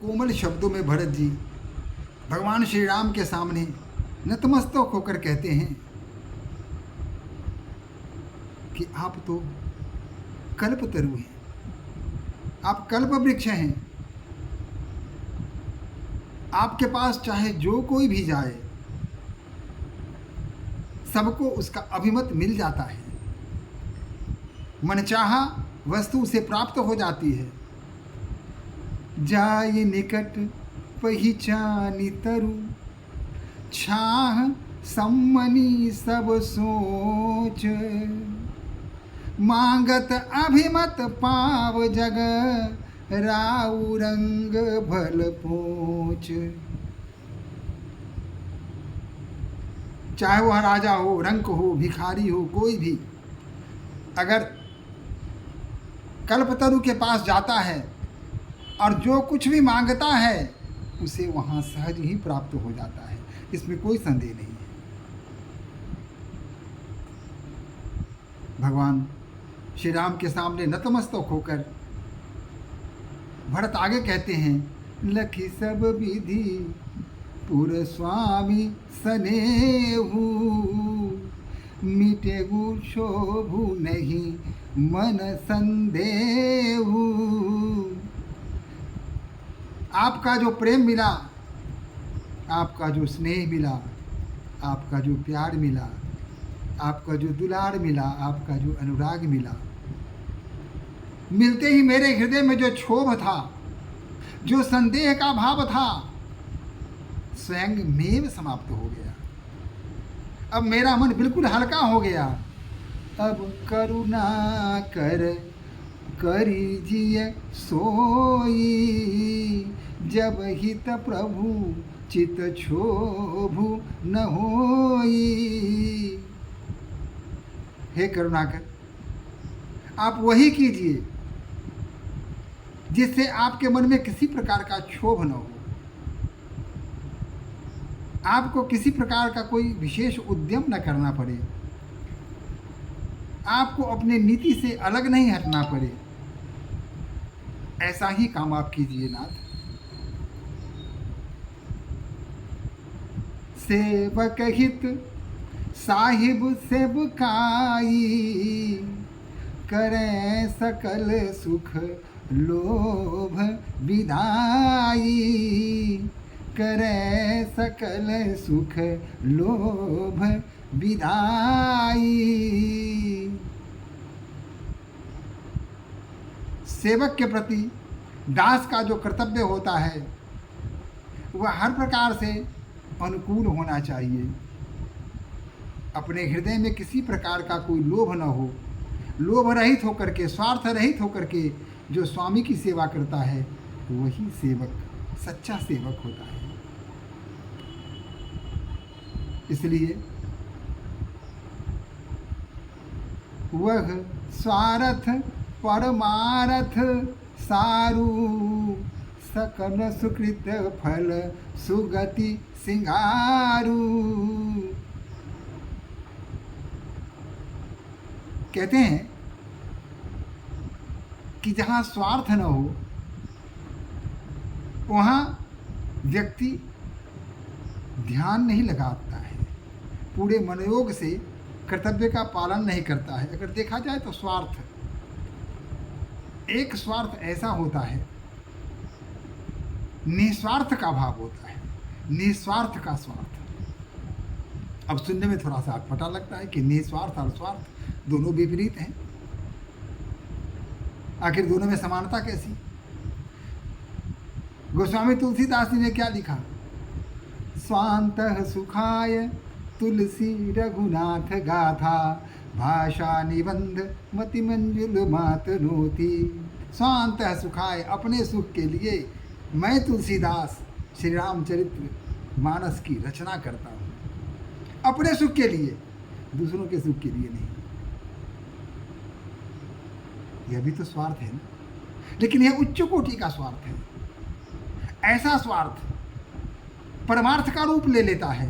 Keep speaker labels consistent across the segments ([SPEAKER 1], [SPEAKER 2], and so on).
[SPEAKER 1] कोमल शब्दों में भरत जी भगवान श्री राम के सामने नतमस्तक होकर कहते हैं कि आप तो कल्पतरु हैं, आप कल्प वृक्ष हैं। आपके पास चाहे जो कोई भी जाए सबको उसका अभिमत मिल जाता है, मनचाहा वस्तु उसे प्राप्त हो जाती है। जाय निकट पहिचानी तरु, छाह सम्मनी सब सोच। मांगत अभिमत पाव जग, राउ रंग भल पोच। चाहे वह राजा हो, रंक हो, भिखारी हो, कोई भी अगर कल्पतरु के पास जाता है और जो कुछ भी मांगता है उसे वहाँ सहज ही प्राप्त हो जाता है, इसमें कोई संदेह नहीं है। भगवान श्री राम के सामने नतमस्तक होकर भरत आगे कहते हैं, लखी सब विधि पुर स्वामी सनेहु, मिटेगु शोभु नहीं मन संदेहु। आपका जो प्रेम मिला, आपका जो स्नेह मिला, आपका जो प्यार मिला, आपका जो दुलार मिला, आपका जो अनुराग मिला, मिलते ही मेरे हृदय में जो क्षोभ था, जो संदेह का भाव था, स्वयं में समाप्त हो गया। अब मेरा मन बिल्कुल हल्का हो गया। अब करुणा कर करीजिए सोई, जब हित प्रभु चित क्षोभु न होई। हे करुणाकर, आप वही कीजिए जिससे आपके मन में किसी प्रकार का क्षोभ न हो, आपको किसी प्रकार का कोई विशेष उद्यम न करना पड़े, आपको अपने नीति से अलग नहीं हटना पड़े। ऐसा ही काम आप कीजिए नाथ। सेवक हित साहिब सेवकाई, करें सकल सुख लोभ विदाई। करें सकल सुख लोभ विदाई। सेवक के प्रति दास का जो कर्तव्य होता है वह हर प्रकार से अनुकूल होना चाहिए। अपने हृदय में किसी प्रकार का कोई लोभ न हो, लोभ रहित होकर के, स्वार्थ रहित होकर के जो स्वामी की सेवा करता है वही सेवक सच्चा सेवक होता है। इसलिए वह स्वार्थ परमारथ सारू, सकल सुकृत फल सुगति सिंगारू। कहते हैं कि जहाँ स्वार्थ न हो वहाँ व्यक्ति ध्यान नहीं लगाता है, पूरे मनोयोग से कर्तव्य का पालन नहीं करता है। अगर देखा जाए तो स्वार्थ, एक स्वार्थ ऐसा होता है, निस्वार्थ का भाव होता है, निस्वार्थ का स्वार्थ। अब सुनने में थोड़ा सा अटपटा लगता है कि निस्वार्थ और स्वार्थ दोनों विपरीत हैं, आखिर दोनों में समानता कैसी? गोस्वामी तुलसीदास जी ने क्या लिखा? स्वांतः सुखाय तुलसी रघुनाथ गाथा, भाषा निबंध मति मंजुल मातनोति। स्वांतः सुखाय, अपने सुख के लिए मैं तुलसीदास श्री रामचरित्र मानस की रचना करता हूँ, अपने सुख के लिए, दूसरों के सुख के लिए नहीं। यह भी तो स्वार्थ है ना, लेकिन यह उच्च कोटि का स्वार्थ है। ऐसा स्वार्थ परमार्थ का रूप ले लेता है।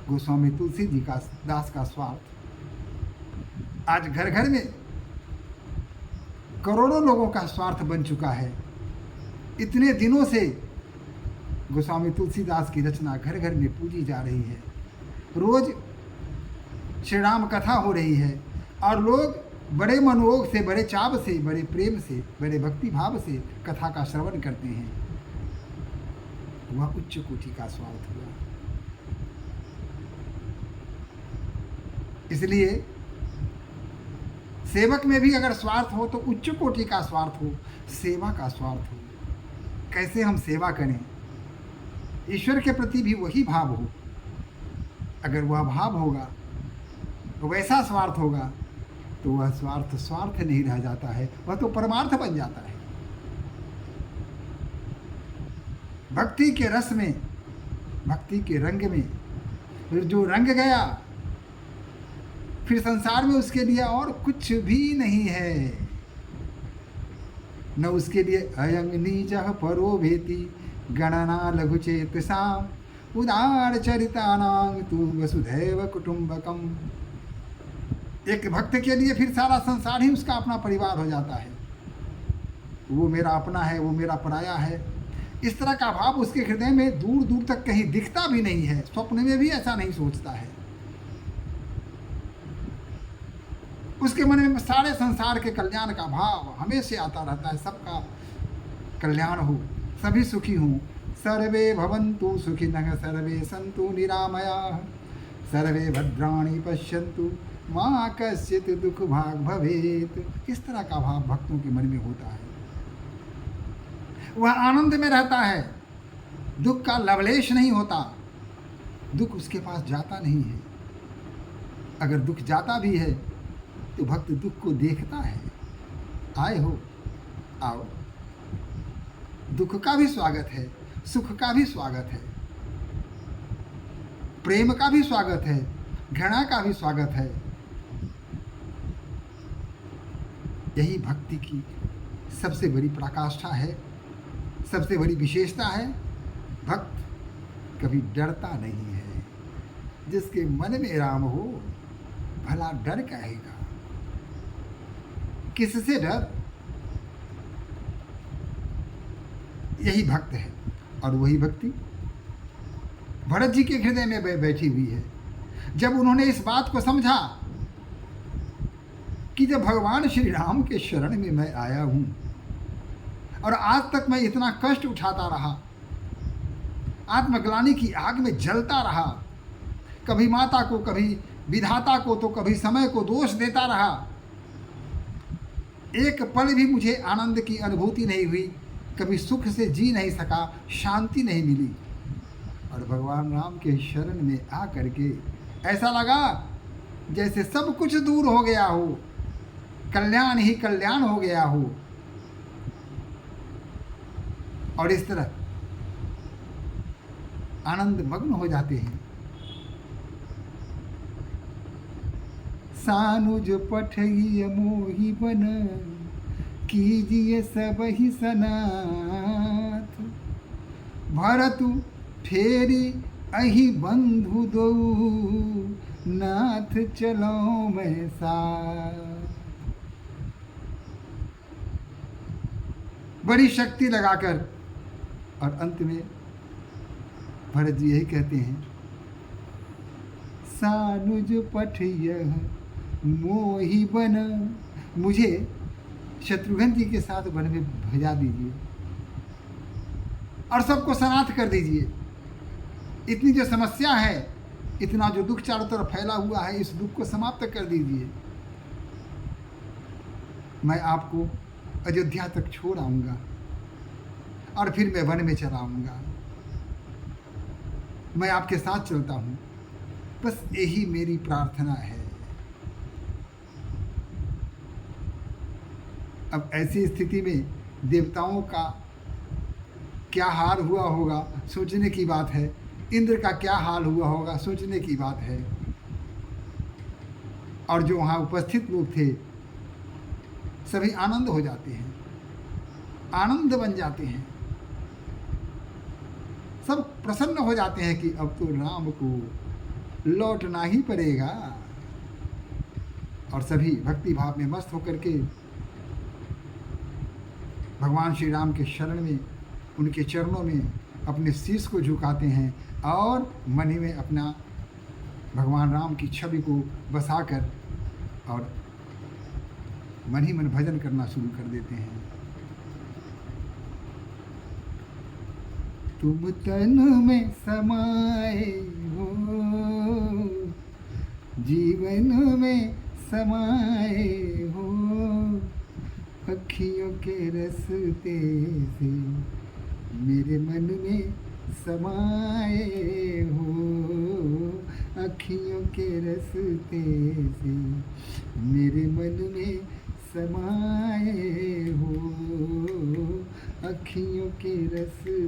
[SPEAKER 1] गोस्वामी तुलसी जी का दास का स्वार्थ आज घर घर में करोड़ों लोगों का स्वार्थ बन चुका है। इतने दिनों से गोस्वामी तुलसीदास की रचना घर घर में पूजी जा रही है, रोज श्री राम कथा हो रही है और लोग बड़े मनोयोग से, बड़े चाव से, बड़े प्रेम से, बड़े भक्ति भाव से कथा का श्रवण करते हैं। वह उच्च कोटि का स्वार्थ हुआ। इसलिए सेवक में भी अगर स्वार्थ हो तो उच्च कोटि का स्वार्थ हो, सेवा का स्वार्थ हो। कैसे हम सेवा करें, ईश्वर के प्रति भी वही भाव हो। अगर वह भाव होगा, वैसा स्वार्थ होगा, तो वह स्वार्थ नहीं रह जाता है, वह तो परमार्थ बन जाता है। भक्ति के रस में, भक्ति के रंग में जो रंग गया, फिर संसार में उसके लिए और कुछ भी नहीं है। न उसके लिए अयंग नीचः परो भेति गणना लघु चेतसाम उदार चरितानां तु वसुधैव कुटुंबकम। एक भक्त के लिए फिर सारा संसार ही उसका अपना परिवार हो जाता है। वो मेरा अपना है, वो मेरा पराया है। इस तरह का भाव उसके हृदय में दूर दूर तक कहीं दिखता भी नहीं है, स्वप्न में भी ऐसा नहीं सोचता है। उसके मन में सारे संसार के कल्याण का भाव हमेशा आता रहता है, सबका कल्याण हो, सभी सुखी हों। सर्वे भवन्तु सुखिनः सर्वे सन्तु निरामयाः सर्वे भद्राणि पश्यन्तु माँ कश्चित् दुख भाग भवेत। इस तरह का भाव भक्तों के मन में होता है। वह आनंद में रहता है, दुख का लवलेश नहीं होता। दुख उसके पास जाता नहीं है। अगर दुख जाता भी है तो भक्त दुख को देखता है। आए हो, आओ। दुख का भी स्वागत है, सुख का भी स्वागत है, प्रेम का भी स्वागत है, घृणा का भी स्वागत है। यही भक्ति की सबसे बड़ी पराकाष्ठा है, सबसे बड़ी विशेषता है। भक्त कभी डरता नहीं है। जिसके मन में राम हो, भला डर कहेगा, किससे डर? यही भक्त है। और वही भक्ति भरत जी के हृदय में बैठी हुई है। जब उन्होंने इस बात को समझा कि जब भगवान श्री राम के शरण में मैं आया हूं और आज तक मैं इतना कष्ट उठाता रहा, आत्मग्लानि की आग में जलता रहा, कभी माता को, कभी विधाता को, तो कभी समय को दोष देता रहा, एक पल भी मुझे आनंद की अनुभूति नहीं हुई, कभी सुख से जी नहीं सका, शांति नहीं मिली। और भगवान राम के शरण में आ करके ऐसा लगा जैसे सब कुछ दूर हो गया हो, कल्याण ही कल्याण हो गया हो। और इस तरह आनंद मग्न हो जाते हैं। सानुज पठई मोहि बन कीजिए सब ही सनाथ भरतु फेरी अहि बंधु दो नाथ चलो मैं साथ। बड़ी शक्ति लगाकर और अंत में भरत जी यही कहते हैं, सानुज पठय मोहि बन, मुझे शत्रुघ्न जी के साथ वन में भेजा दीजिए और सबको सनाथ कर दीजिए। इतनी जो समस्या है, इतना जो दुख चारों तरफ फैला हुआ है, इस दुख को समाप्त कर दीजिए। मैं आपको अयोध्या तक छोड़ आऊँगा और फिर मैं वन में चला आऊँगा। मैं आपके साथ चलता हूँ, बस यही मेरी प्रार्थना है। अब ऐसी स्थिति में देवताओं का क्या हाल हुआ होगा, सोचने की बात है। इंद्र का क्या हाल हुआ होगा, सोचने की बात है। और जो वहाँ उपस्थित लोग थे, सभी आनंद हो जाते हैं, आनंद बन जाते हैं, सब प्रसन्न हो जाते हैं कि अब तो राम को लौटना ही पड़ेगा। और सभी भक्ति भाव में मस्त होकर के भगवान श्री राम के शरण में उनके चरणों में अपने शीश को झुकाते हैं और मन ही में अपना भगवान राम की छवि को बसाकर और मन ही मन भजन करना शुरू कर देते हैं। तुम तन में समाए हो, जीवन में समाए हो, अखियों के रस्ते से मेरे मन में समाए हो, अखियों के रस्ते से मेरे मन में समाए हो, अखियों के रस्ते